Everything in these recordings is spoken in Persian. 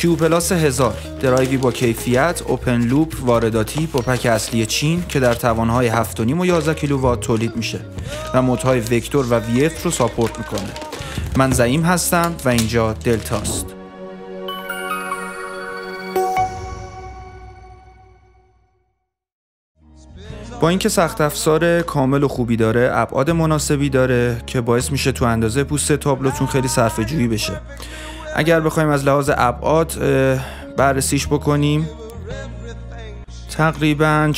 کیو پلاس 1000 درایوی با کیفیت، اوپن لوپ، وارداتی با پک اصلی چین که در توانهای 7.5 و 11 کیلووات تولید میشه و مودهای وکتور و VF رو ساپورت میکنه. من زعیم هستم و اینجا دلتاست. با اینکه سخت افزار کامل و خوبی داره، ابعاد مناسبی داره که باعث میشه تو اندازه پوست تابلوتون خیلی صرفه جویی بشه. اگر بخوایم از لحاظ ابعاد بررسیش بکنیم، تقریباً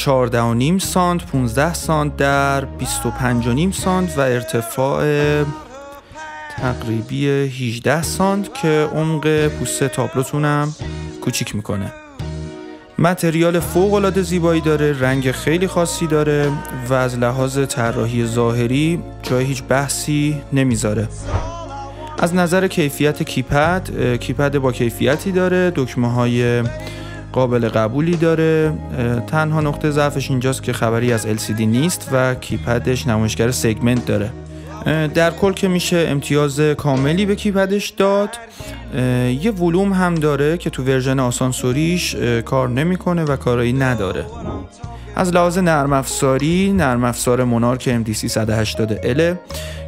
14.5 سانت 15 سانت در 25.5 سانت و ارتفاع تقریبی 18 سانت که عمق پوست تابلوتونم کوچیک میکنه. متریال فوق‌العاده زیبایی داره، رنگ خیلی خاصی داره و از لحاظ طراحی ظاهری جای هیچ بحثی نمیذاره. از نظر کیفیت کیپد با کیفیتی داره، دکمه‌های قابل قبولی داره. تنها نقطه ضعفش اینجاست که خبری از LCD نیست و کیپدش نمایشگر سگمنت داره. در کل که میشه امتیاز کاملی به کیپدش داد. یه ولوم هم داره که تو ورژن آسانسوریش کار نمیکنه و کارایی نداره. از لحاظ نرم افزار مونارک MDC 180L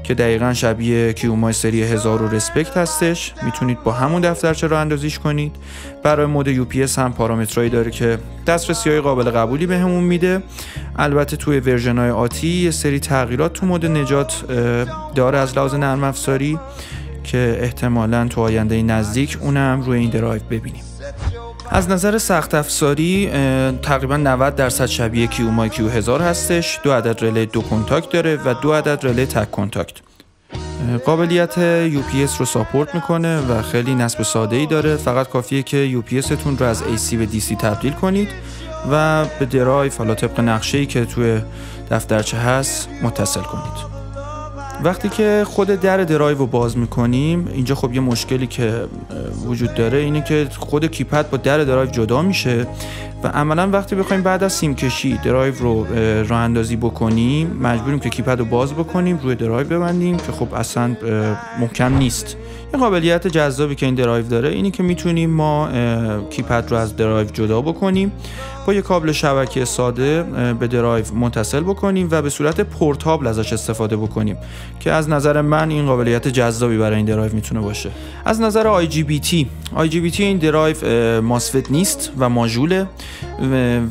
که دقیقاً شبیه کیومای سری 1000 و رسپکت هستش. میتونید با همون دفترچه راه اندازیش کنید. برای مود UPS هم پارامترایی داره که دسترسی‌های قابل قبولی بهمون میده. البته توی ورژن‌های آتی یه سری تغییرات تو مود نجات داره از لحاظ نرم افزاری که احتمالاً تو آینده نزدیک اونم روی این درایو ببینیم. از نظر سخت افزاری تقریبا 90% شبیه کیومای کیو 1000 هستش. 2 عدد رله 2 کنتاکت داره و 2 عدد رله تک کنتاکت. قابلیت UPS رو ساپورت میکنه و خیلی نصب ساده‌ای داره. فقط کافیه که UPS تون رو از AC به DC تبدیل کنید و به درایو حالا طبق نقشه‌ای که توی دفترچه هست متصل کنید. وقتی که خود در درایو رو باز میکنیم، اینجا خب یه مشکلی که وجود داره اینه که خود کیپد با در درایو جدا میشه و عملا وقتی بخوایم بعد از سیم کشی درایو رو راه اندازی بکنیم، مجبوریم که کیپد رو باز بکنیم، روی درایو ببندیم که خب اصلا محکم نیست. یه قابلیت جذابی که این درایو داره اینه که میتونیم ما کیپد رو از درایو جدا بکنیم، با یه کابل شبکه ساده به درایو متصل بکنیم و به صورت پورتابل ازش استفاده بکنیم که از نظر من این قابلیت جذابی برای این درایو میتونه باشه. از نظر IGBT این درایو ماسفت نیست و ماژوله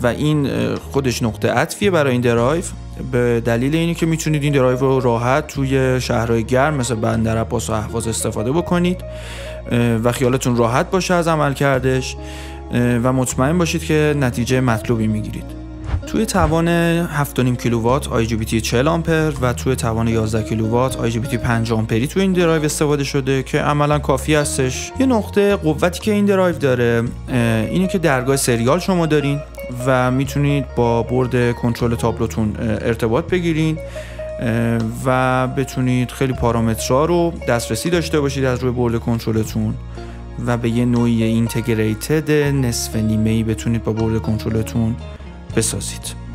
و این خودش نقطه عطفیه برای این درایو، به دلیل اینه که میتونید این درایو رو راحت توی شهرهای گرم مثل بندر عباس و اهواز استفاده بکنید و خیالتون راحت باشه از عمل کردش و مطمئن باشید که نتیجه مطلوبی میگیرید. توی توان 7.5 کیلووات IGBT 40 آمپر و توی توان 11 کیلووات IGBT 5 آمپری توی این درایو استفاده شده که عملاً کافی هستش. یه نقطه قوتی که این درایو داره اینه که درگاه سریال شما دارین و میتونید با برد کنترل تابلوتون ارتباط بگیرین و بتونید خیلی پارامترها رو دسترسی داشته باشید از روی برد کنترلتون و به یه نوعی اینتگریتد نصف نیمه‌ای بتونید با برد کنترلتون بسازید.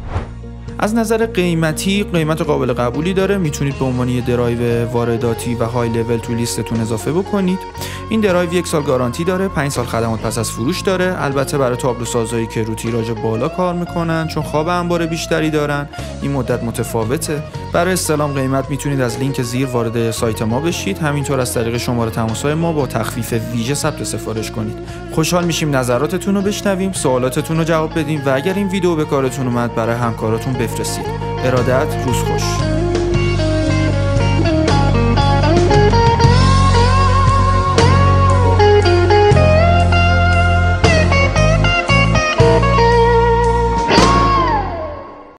از نظر قیمت قابل قبولی داره. میتونید به عنوان یه درایو وارداتی و های لول تو لیستتون اضافه بکنید. این درایو 1 سال گارانتی داره، 5 سال خدمات پس از فروش داره. البته برای تابلو سازایی که رو تیراژ بالا کار میکنن چون خواب انبار بیشتری دارن این مدت متفاوته. برای استعلام قیمت میتونید از لینک زیر وارد سایت ما بشید، همینطور از طریق شماره تماس‌های ما با تخفیف ویژه ثبت سفارش کنید. خوشحال میشیم نظراتتون رو بشنویم، سوالاتتون رو جواب بدیم و اگر این ویدیو به کارتون اومد برای همکاراتون بفرستید. ارادت، روز خوش.